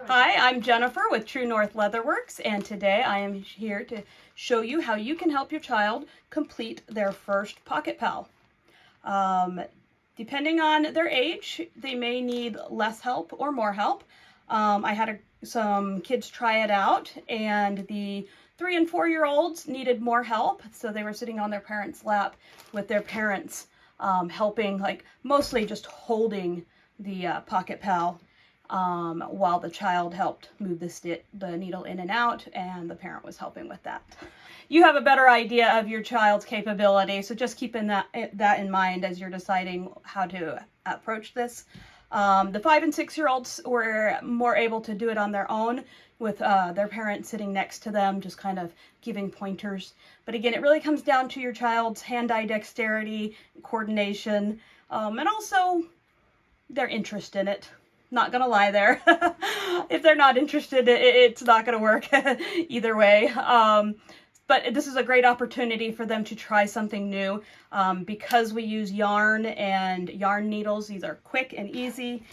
Hi, I'm Jennifer with True North Leatherworks, and today I am here to show you how you can help your child complete their first pocket pal. Depending on their age, they may need less help or more help. I had some kids try it out, and the 3 and 4-year-olds needed more help, so they were sitting on their parents' lap with their parents helping, like mostly just holding the pocket pal while the child helped move the needle in and out, and the parent was helping with that. You have a better idea of your child's capability, so just keep that in mind as you're deciding how to approach this. The 5 and 6-year-olds were more able to do it on their own with their parents sitting next to them, just kind of giving pointers. But again, it really comes down to your child's hand-eye dexterity, coordination, and also their interest in it. Not gonna lie there. If they're not interested, it's not gonna work either way. But this is a great opportunity for them to try something new. Because we use yarn and yarn needles, these are quick and easy.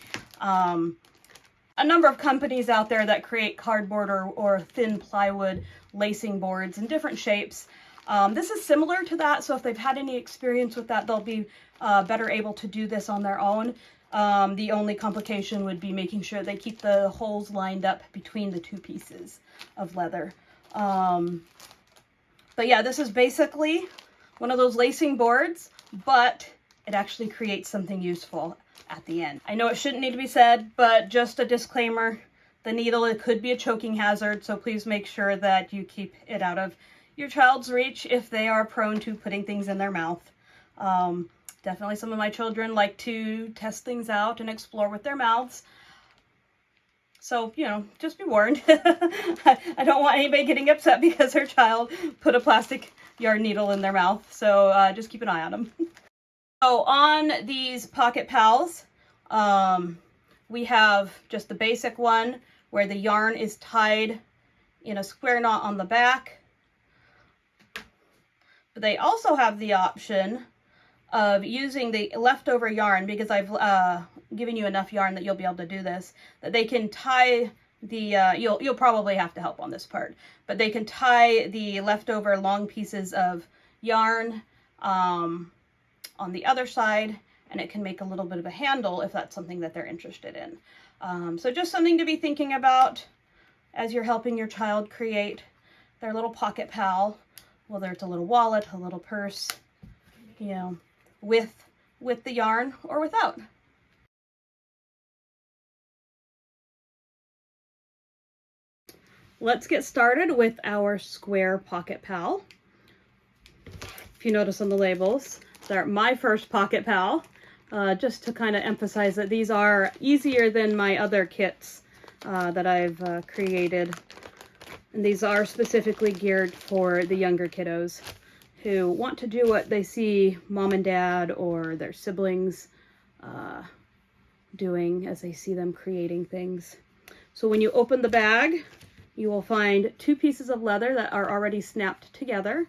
A number of companies out there that create cardboard or thin plywood lacing boards in different shapes. This is similar to that, so if they've had any experience with that, they'll be better able to do this on their own. The only complication would be making sure they keep the holes lined up between the two pieces of leather. But yeah, this is basically one of those lacing boards, but it actually creates something useful at the end. I know it shouldn't need to be said, but just a disclaimer, the needle, it could be a choking hazard, so please make sure that you keep it out of your child's reach if they are prone to putting things in their mouth. Definitely some of my children like to test things out and explore with their mouths. So, just be warned. I don't want anybody getting upset because their child put a plastic yarn needle in their mouth. So just keep an eye on them. So on these pocket pals, we have just the basic one where the yarn is tied in a square knot on the back. But they also have the option of using the leftover yarn, because I've given you enough yarn that you'll be able to do this, that they can tie the, you'll probably have to help on this part, but they can tie the leftover long pieces of yarn on the other side, and it can make a little bit of a handle if that's something that they're interested in. So just something to be thinking about as you're helping your child create their little pocket pal, whether it's a little wallet, a little purse, with the yarn or without. Let's get started with our square pocket pal. If you notice on the labels, they're my first pocket pal, just to kind of emphasize that these are easier than my other kits that I've created. And these are specifically geared for the younger kiddos who want to do what they see mom and dad or their siblings doing as they see them creating things. So when you open the bag, you will find 2 pieces of leather that are already snapped together,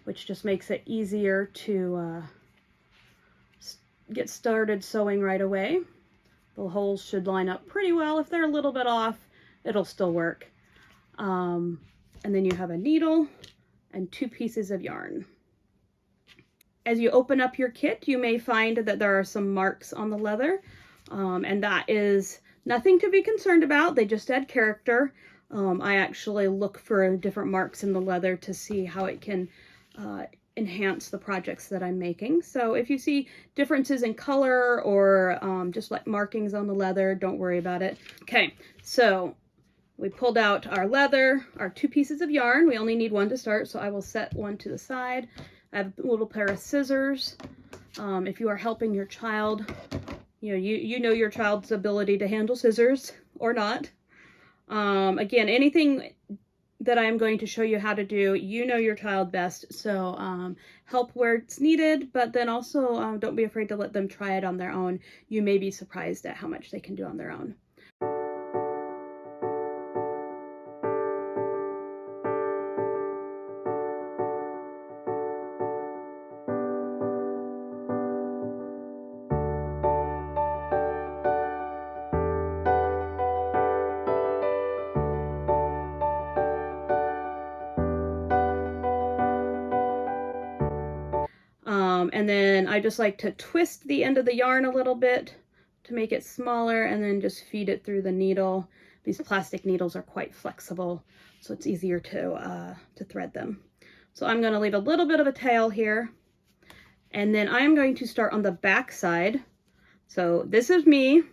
which just makes it easier to get started sewing right away. The holes should line up pretty well. If they're a little bit off, it'll still work. And then you have a needle and 2 pieces of yarn. As you open up your kit, you may find that there are some marks on the leather, and that is nothing to be concerned about. They just add character. I actually look for different marks in the leather to see how it can enhance the projects that I'm making. So if you see differences in color or just like markings on the leather, don't worry about it. Okay, so we pulled out our leather, our 2 pieces of yarn. We only need one to start, so I will set one to the side. I have a little pair of scissors. If you are helping your child, you know your child's ability to handle scissors or not. Again, anything that I'm going to show you how to do, you know your child best, so help where it's needed, but then also don't be afraid to let them try it on their own. You may be surprised at how much they can do on their own. And then I just like to twist the end of the yarn a little bit to make it smaller, and then just feed it through the needle. These plastic needles are quite flexible, so it's easier to thread them. So I'm going to leave a little bit of a tail here, and then I'm going to start on the back side. So this is me,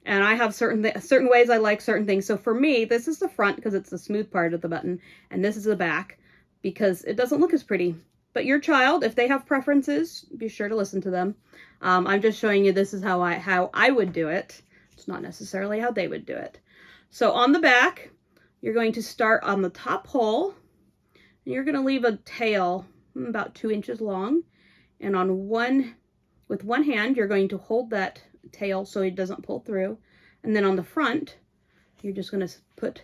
and I have certain ways I like certain things. So for me, this is the front because it's the smooth part of the button, and this is the back because it doesn't look as pretty. But your child, if they have preferences, be sure to listen to them. I'm just showing you this is how I would do it. It's not necessarily how they would do it. So on the back, you're going to start on the top hole, and you're going to leave a tail about 2 inches long. And with one hand, you're going to hold that tail so it doesn't pull through. And then on the front, you're just going to put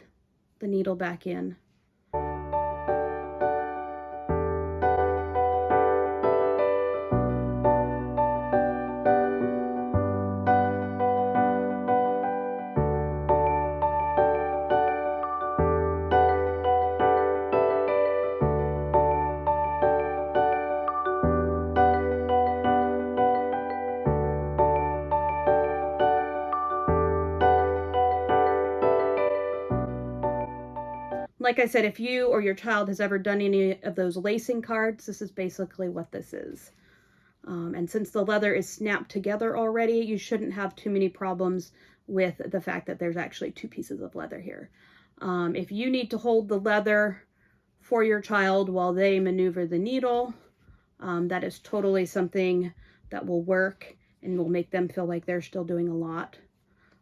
the needle back in. Like I said, if you or your child has ever done any of those lacing cards, this is basically what this is. And since the leather is snapped together already, you shouldn't have too many problems with the fact that there's actually 2 pieces of leather here. If you need to hold the leather for your child while they maneuver the needle, that is totally something that will work and will make them feel like they're still doing a lot.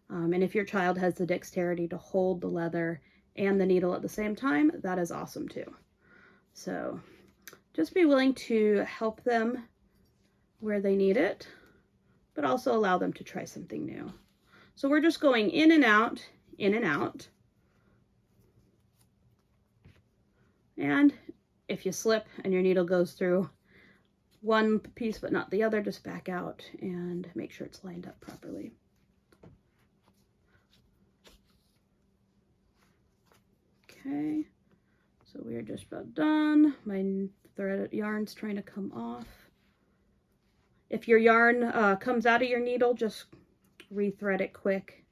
And if your child has the dexterity to hold the leather and the needle at the same time, that is awesome too. So just be willing to help them where they need it, but also allow them to try something new. So we're just going in and out, in and out. And if you slip and your needle goes through one piece but not the other, just back out and make sure it's lined up properly. Okay, so we're just about done. My thread yarn's trying to come off. If your yarn comes out of your needle, just rethread it quick.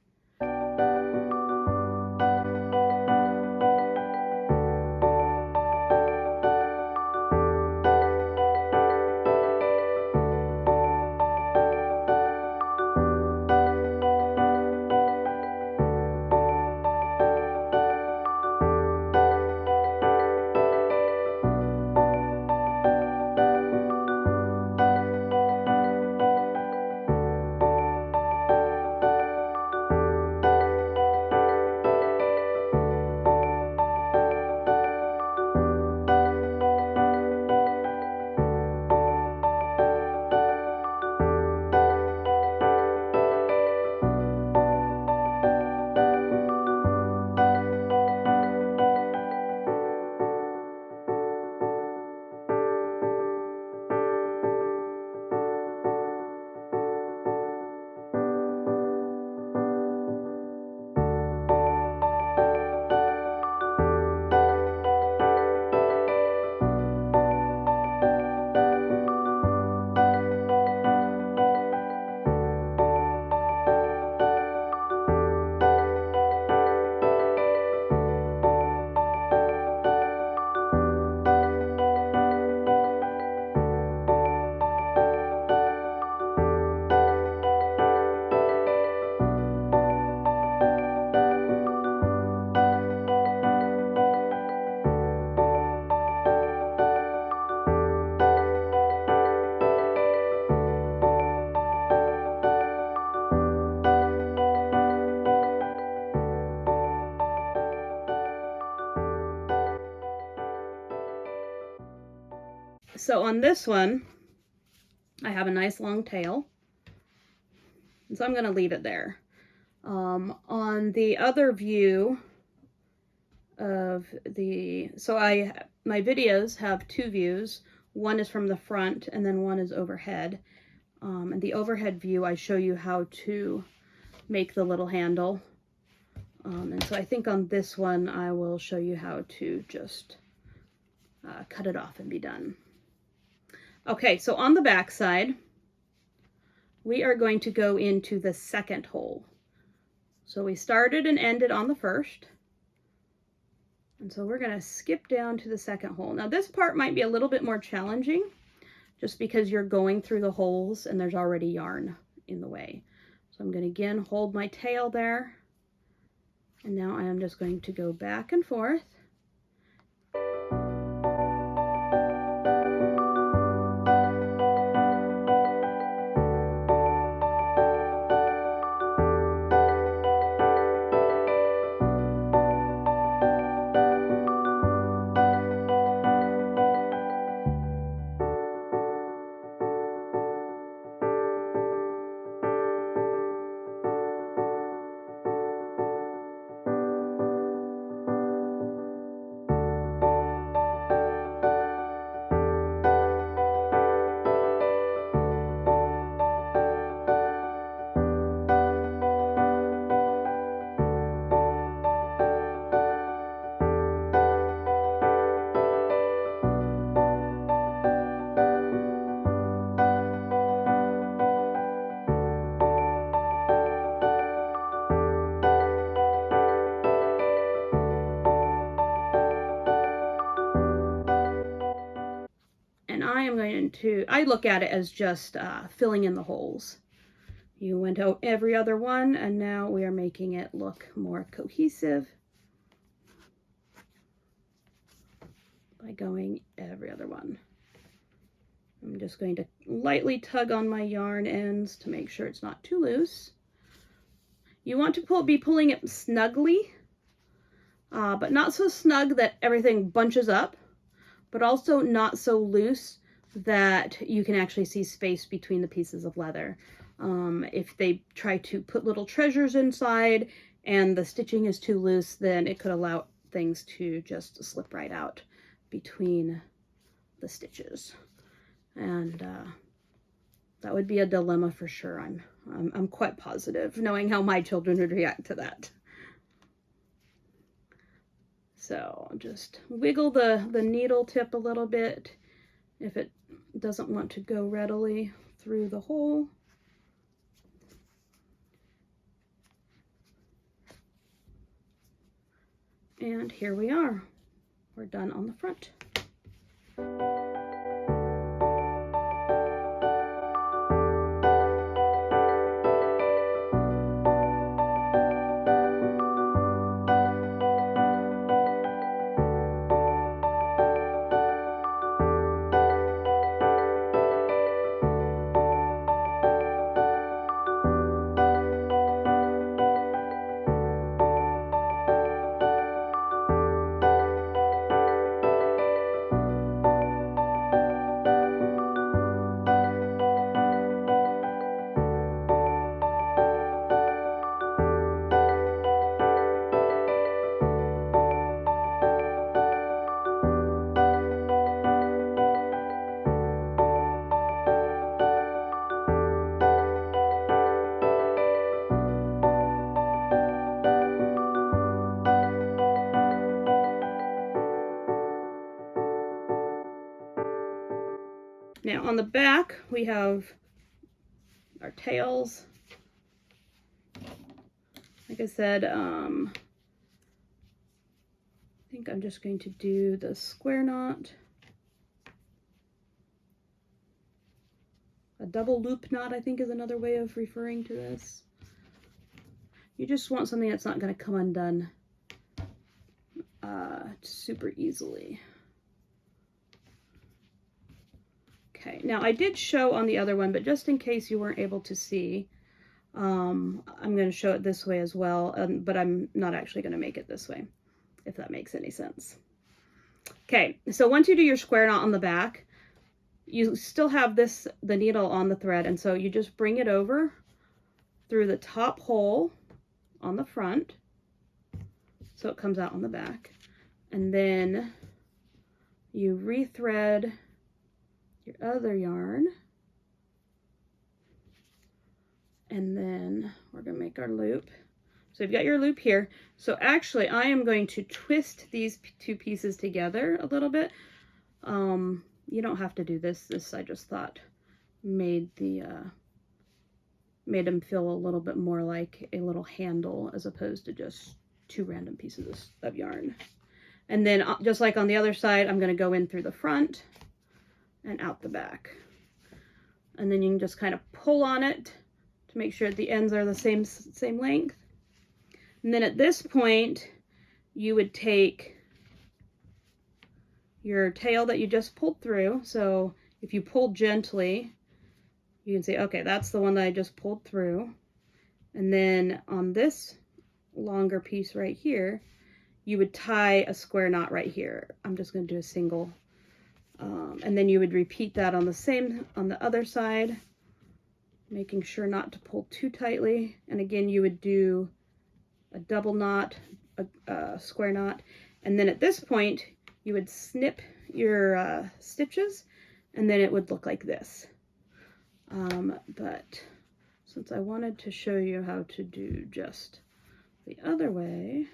So on this one, I have a nice long tail, and so I'm going to leave it there. On the other view of my videos have 2 views. One is from the front and then one is overhead. And the overhead view, I show you how to make the little handle. And so I think on this one, I will show you how to just cut it off and be done. Okay, so on the back side, we are going to go into the second hole. So we started and ended on the first. And so we're going to skip down to the second hole. Now this part might be a little bit more challenging just because you're going through the holes and there's already yarn in the way. So I'm going to again hold my tail there. And now I am just going to go back and forth. And I look at it as just filling in the holes. You went out every other one, and now we are making it look more cohesive by going every other one. I'm just going to lightly tug on my yarn ends to make sure it's not too loose. You want to be pulling it snugly, but not so snug that everything bunches up, but also not so loose that you can actually see space between the pieces of leather. If they try to put little treasures inside and the stitching is too loose, then it could allow things to just slip right out between the stitches. And that would be a dilemma for sure. I'm quite positive, knowing how my children would react to that. So just wiggle the needle tip a little bit if it doesn't want to go readily through the hole. And here we are. We're done on the front. Now on the back, we have our tails. Like I said, I think I'm just going to do the square knot. A double loop knot, I think, is another way of referring to this. You just want something that's not going to come undone super easily. Okay, now I did show on the other one, but just in case you weren't able to see, I'm going to show it this way as well, but I'm not actually going to make it this way, if that makes any sense. Okay, so once you do your square knot on the back, you still have the needle on the thread, and so you just bring it over through the top hole on the front, so it comes out on the back, and then you rethread your other yarn, and then we're going to make our loop. So you've got your loop here. So actually I am going to twist these two pieces together a little bit. You don't have to do this. This I just thought made the made them feel a little bit more like a little handle as opposed to just two random pieces of yarn. And then just like on the other side, I'm going to go in through the front and out the back. And then you can just kind of pull on it to make sure the ends are the same length. And then at this point, you would take your tail that you just pulled through. So if you pull gently, you can say, okay, that's the one that I just pulled through. And then on this longer piece right here, you would tie a square knot right here. I'm just going to do a single. And then you would repeat that on the other side, making sure not to pull too tightly. And again, you would do a double knot, a square knot. And then at this point, you would snip your stitches, and then it would look like this. But since I wanted to show you how to do just the other way,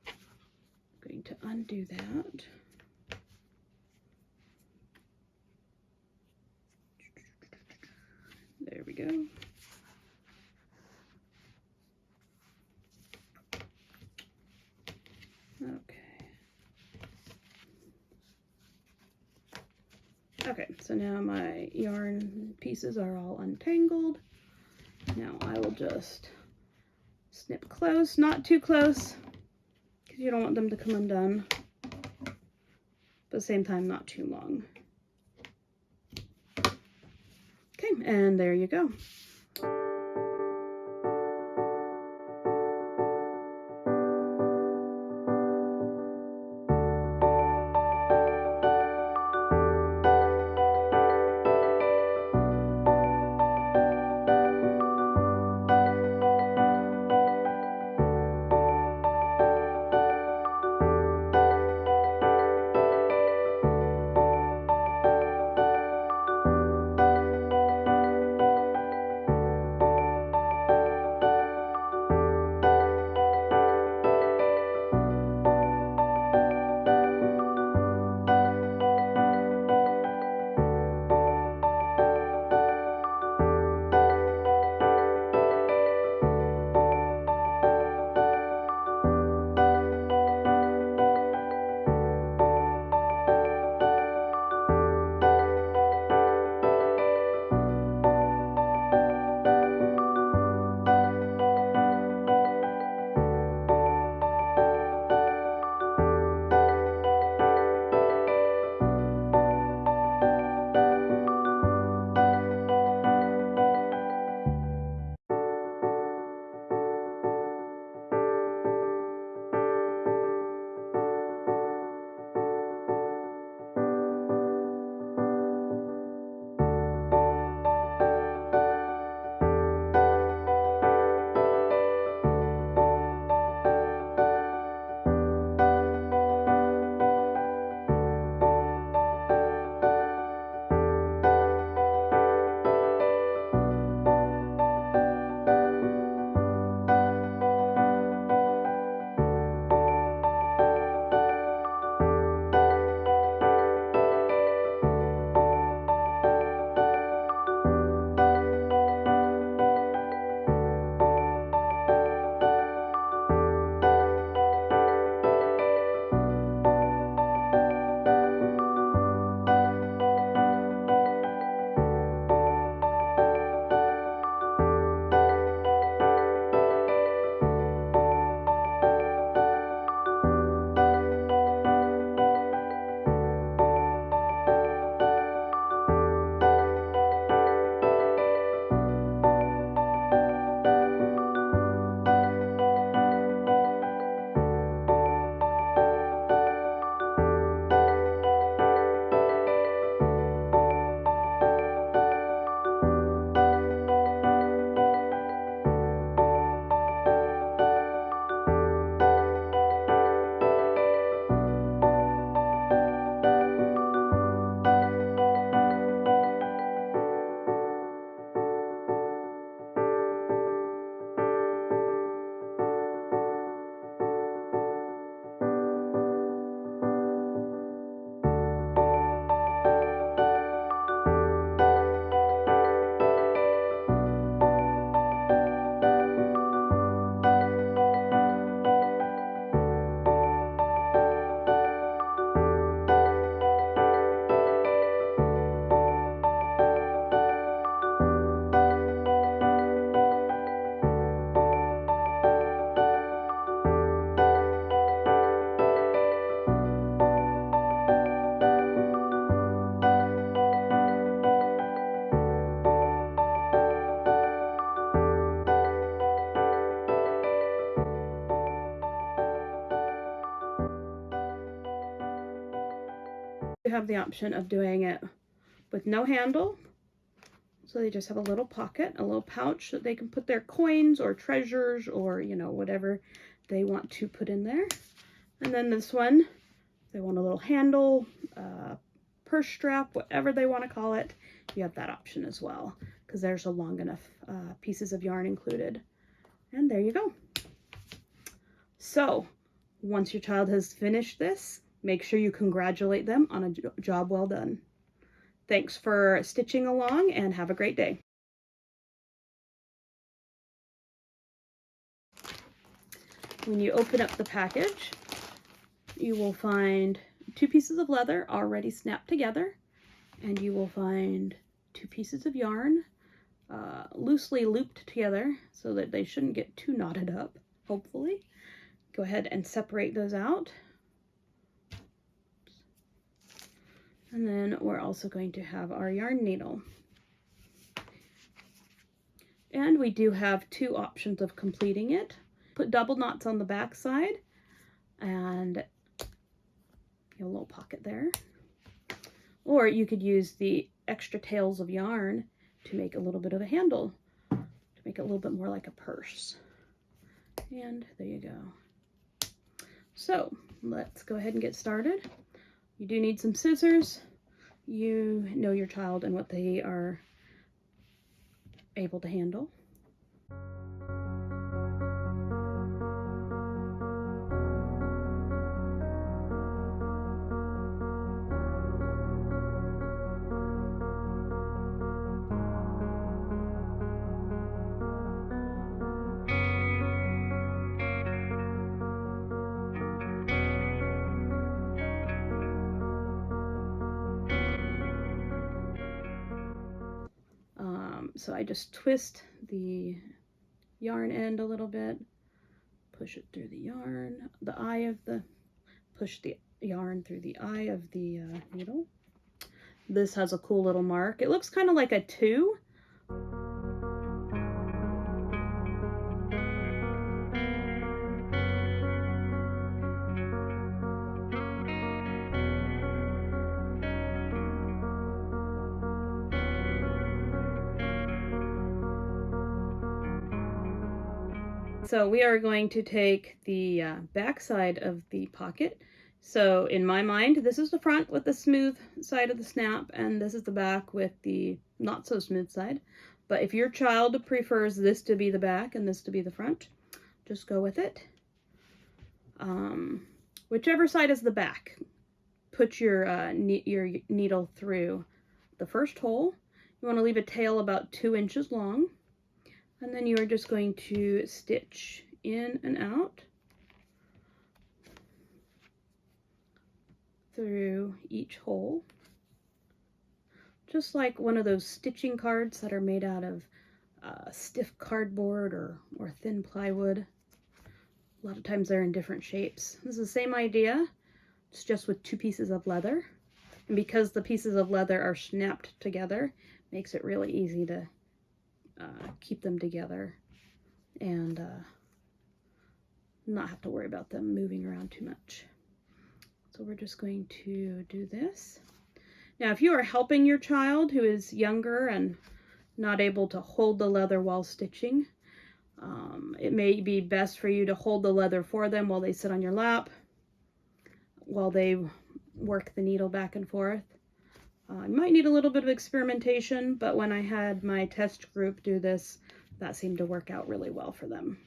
I'm going to undo that. There we go. Okay. Okay, so now my yarn pieces are all untangled. Now I will just snip close, not too close, because you don't want them to come undone, but at the same time not too long. Okay, and there you go. have the option of doing it with no handle. So they just have a little pocket, a little pouch that they can put their coins or treasures or, you know, whatever they want to put in there. And then this one, they want a little handle, purse strap, whatever they want to call it. You have that option as well, because there's a long enough pieces of yarn included. And there you go. So once your child has finished this, make sure you congratulate them on a job well done. Thanks for stitching along and have a great day. When you open up the package, you will find 2 pieces of leather already snapped together, and you will find 2 pieces of yarn loosely looped together so that they shouldn't get too knotted up, hopefully. Go ahead and separate those out. And then we're also going to have our yarn needle. And we do have 2 options of completing it. Put double knots on the back side and a little pocket there. Or you could use the extra tails of yarn to make a little bit of a handle, to make it a little bit more like a purse. And there you go. So let's go ahead and get started. You do need some scissors. You know your child and what they are able to handle. So I just twist the yarn end a little bit, push it through the yarn, push the yarn through the eye of the needle. This has a cool little mark. It looks kind of like a 2. So we are going to take the back side of the pocket. So in my mind, this is the front with the smooth side of the snap, and this is the back with the not so smooth side. But if your child prefers this to be the back and this to be the front, just go with it. Whichever side is the back, put your needle through the first hole. You want to leave a tail about 2 inches long. And then you are just going to stitch in and out through each hole, just like one of those stitching cards that are made out of stiff cardboard or thin plywood. A lot of times they're in different shapes. This is the same idea, it's just with 2 pieces of leather. And because the pieces of leather are snapped together, makes it really easy to keep them together and not have to worry about them moving around too much. So we're just going to do this. Now, if you are helping your child who is younger and not able to hold the leather while stitching, it may be best for you to hold the leather for them while they sit on your lap, while they work the needle back and forth. You might need a little bit of experimentation, but when I had my test group do this, that seemed to work out really well for them.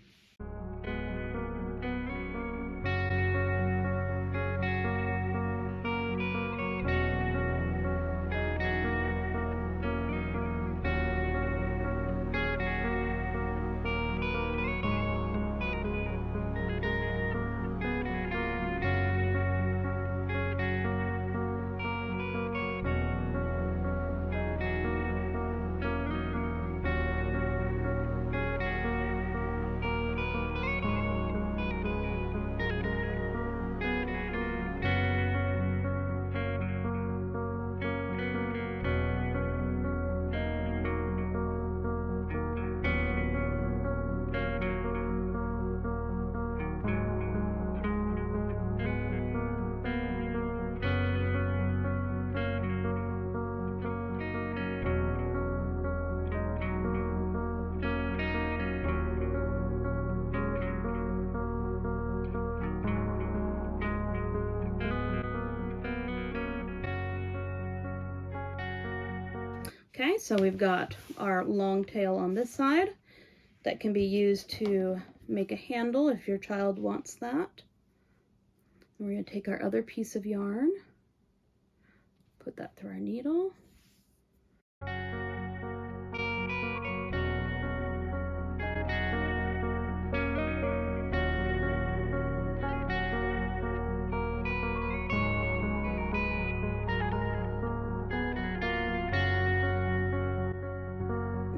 Okay, so we've got our long tail on this side that can be used to make a handle if your child wants that. We're going to take our other piece of yarn, put that through our needle.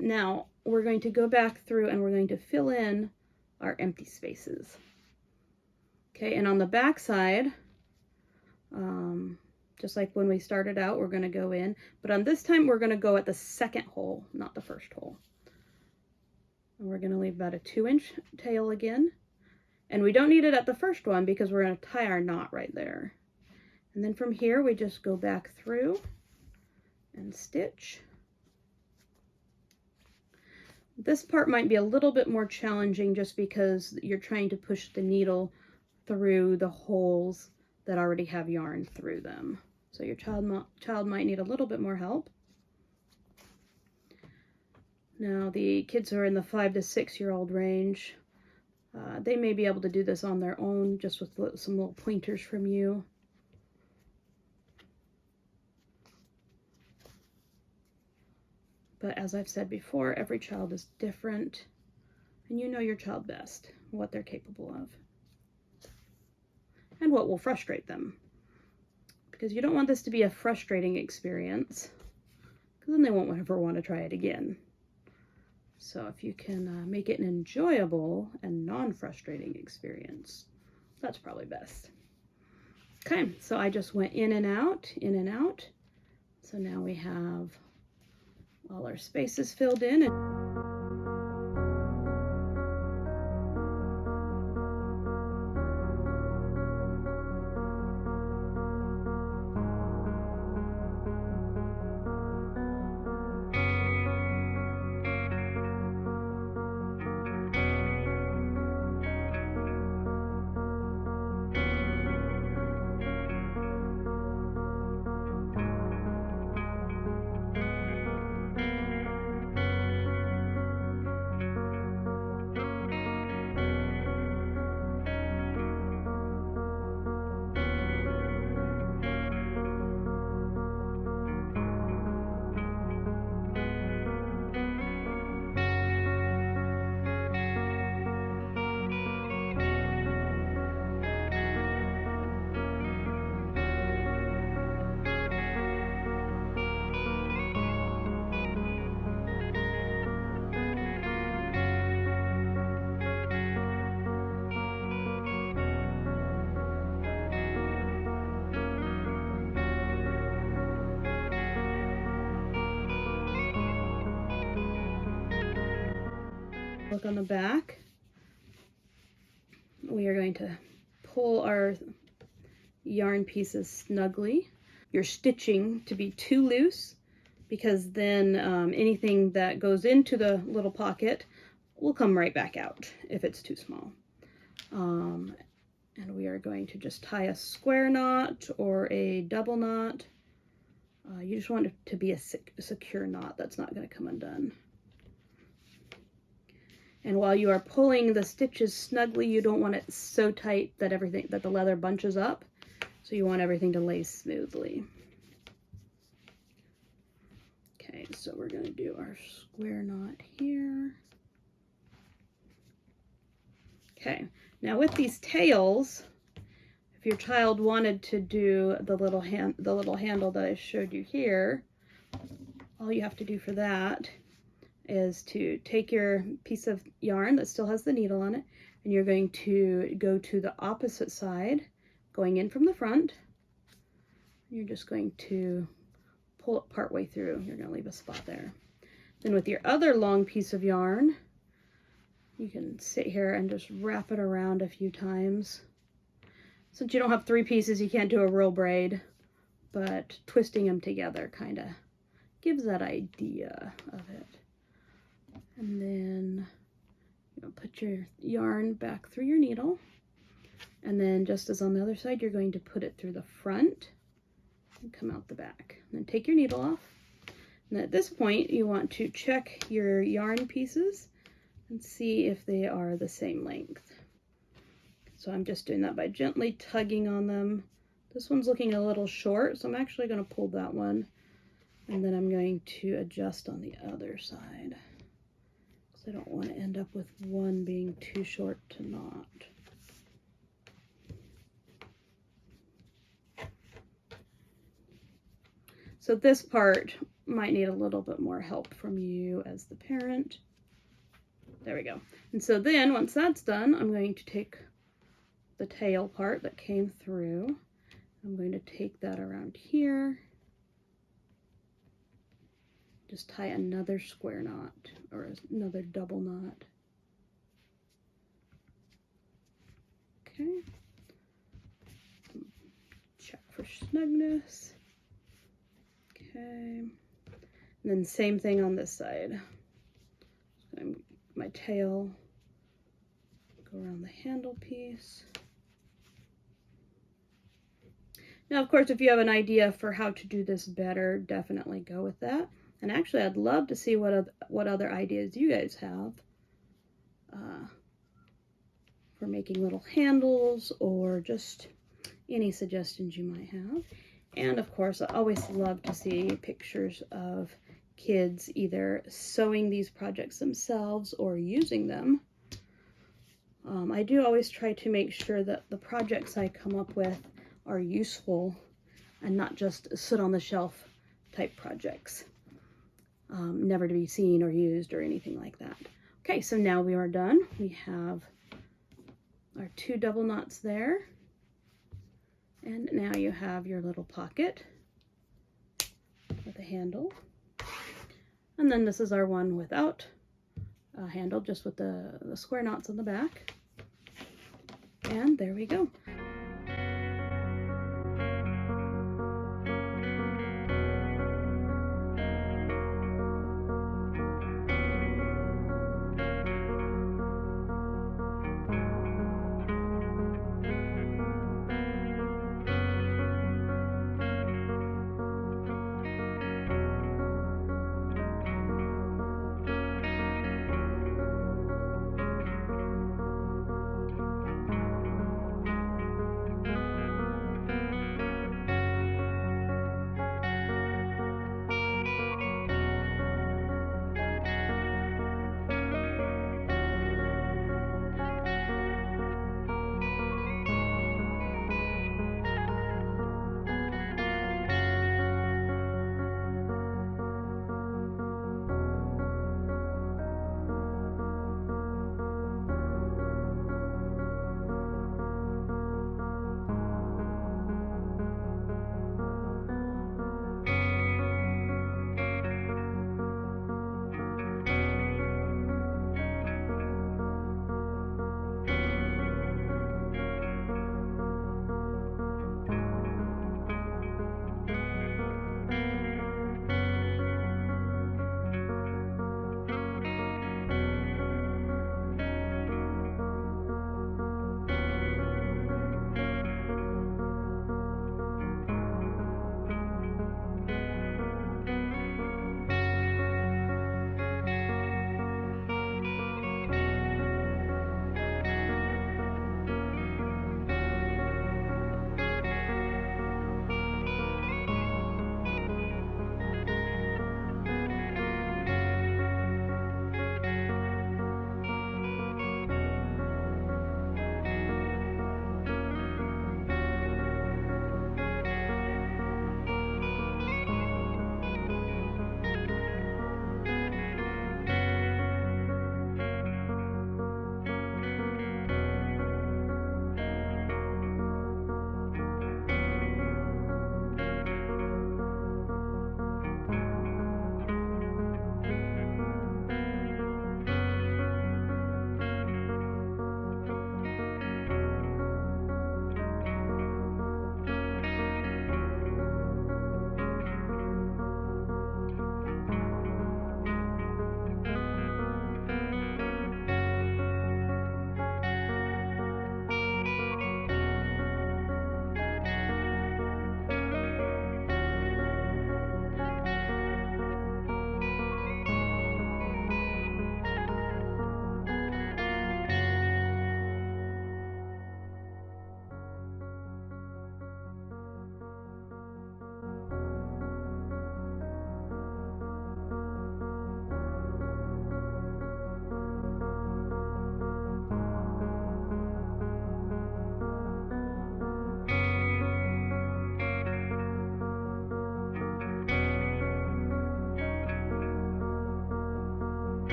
Now we're going to go back through and we're going to fill in our empty spaces. Okay, and on the back side, just like when we started out, we're going to go in, but on this time we're going to go at the second hole, not the first hole. And we're going to leave about a 2-inch tail again. And we don't need it at the first one because we're going to tie our knot right there. And then from here we just go back through and stitch. This part might be a little bit more challenging just because you're trying to push the needle through the holes that already have yarn through them. So your child might need a little bit more help. Now the kids who are in the 5 to 6 year old range, they may be able to do this on their own just with some little pointers from you. But as I've said before, every child is different, and you know your child best, what they're capable of, and what will frustrate them. Because you don't want this to be a frustrating experience, because then they won't ever want to try it again. So if you can make it an enjoyable and non-frustrating experience, that's probably best. Okay, so I just went in and out, in and out. So now we have all our spaces filled in. Look on the back. We are going to pull our yarn pieces snugly. Your stitching to be too loose, because then anything that goes into the little pocket will come right back out if it's too small. And we are going to just tie a square knot or a double knot. You just want it to be a secure knot that's not going to come undone. And while you are pulling the stitches snugly, you don't want it so tight that the leather bunches up. So you want everything to lay smoothly. Okay, so we're going to do our square knot here. Okay, now with these tails, if your child wanted to do the little handle that I showed you here, all you have to do for that is to take your piece of yarn that still has the needle on it, and you're going to go to the opposite side, going in from the front. You're just going to pull it part way through. You're going to leave a spot there. Then with your other long piece of yarn, you can sit here and just wrap it around a few times. Since you don't have 3 pieces, you can't do a real braid, but twisting them together kind of gives that idea of it. And then put your yarn back through your needle, and then just as on the other side, you're going to put it through the front and come out the back. And then take your needle off, And at this point, you want to check your yarn pieces and see if they are the same length. So I'm just doing that by gently tugging on them. This one's looking a little short, so I'm actually going to pull that one, and then I'm going to adjust on the other side, because I don't want to end up with one being too short to knot. So this part might need a little bit more help from you as the parent. There we go. And so then once that's done, I'm going to take the tail part that came through. I'm going to take that around here. Just tie another square knot or another double knot. Okay. Check for snugness. Okay. And then same thing on this side. My tail, go around the handle piece. Now, of course, if you have an idea for how to do this better, definitely go with that. And actually, I'd love to see what other ideas you guys have for making little handles, or just any suggestions you might have. And of course, I always love to see pictures of kids either sewing these projects themselves or using them. I do always try to make sure that the projects I come up with are useful and not just sit on the shelf type projects, never to be seen or used or anything like that. Okay, so now we are done. We have our 2 double knots there, and now you have your little pocket with a handle. And then this is our one without a handle, just with the square knots on the back. And there we go.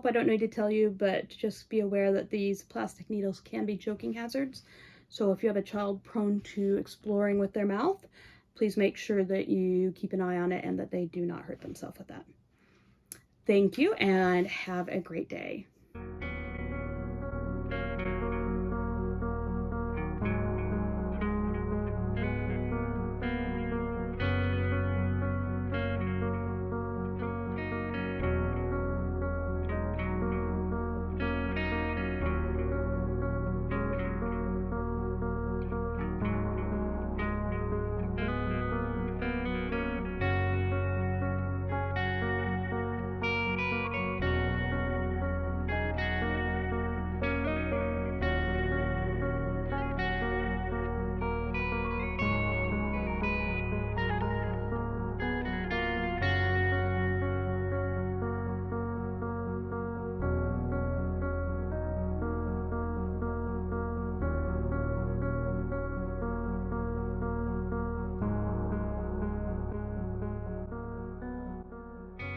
I don't need to tell you, but just be aware that these plastic needles can be choking hazards. So if you have a child prone to exploring with their mouth, please make sure that you keep an eye on it and that they do not hurt themselves with that. Thank you and have a great day.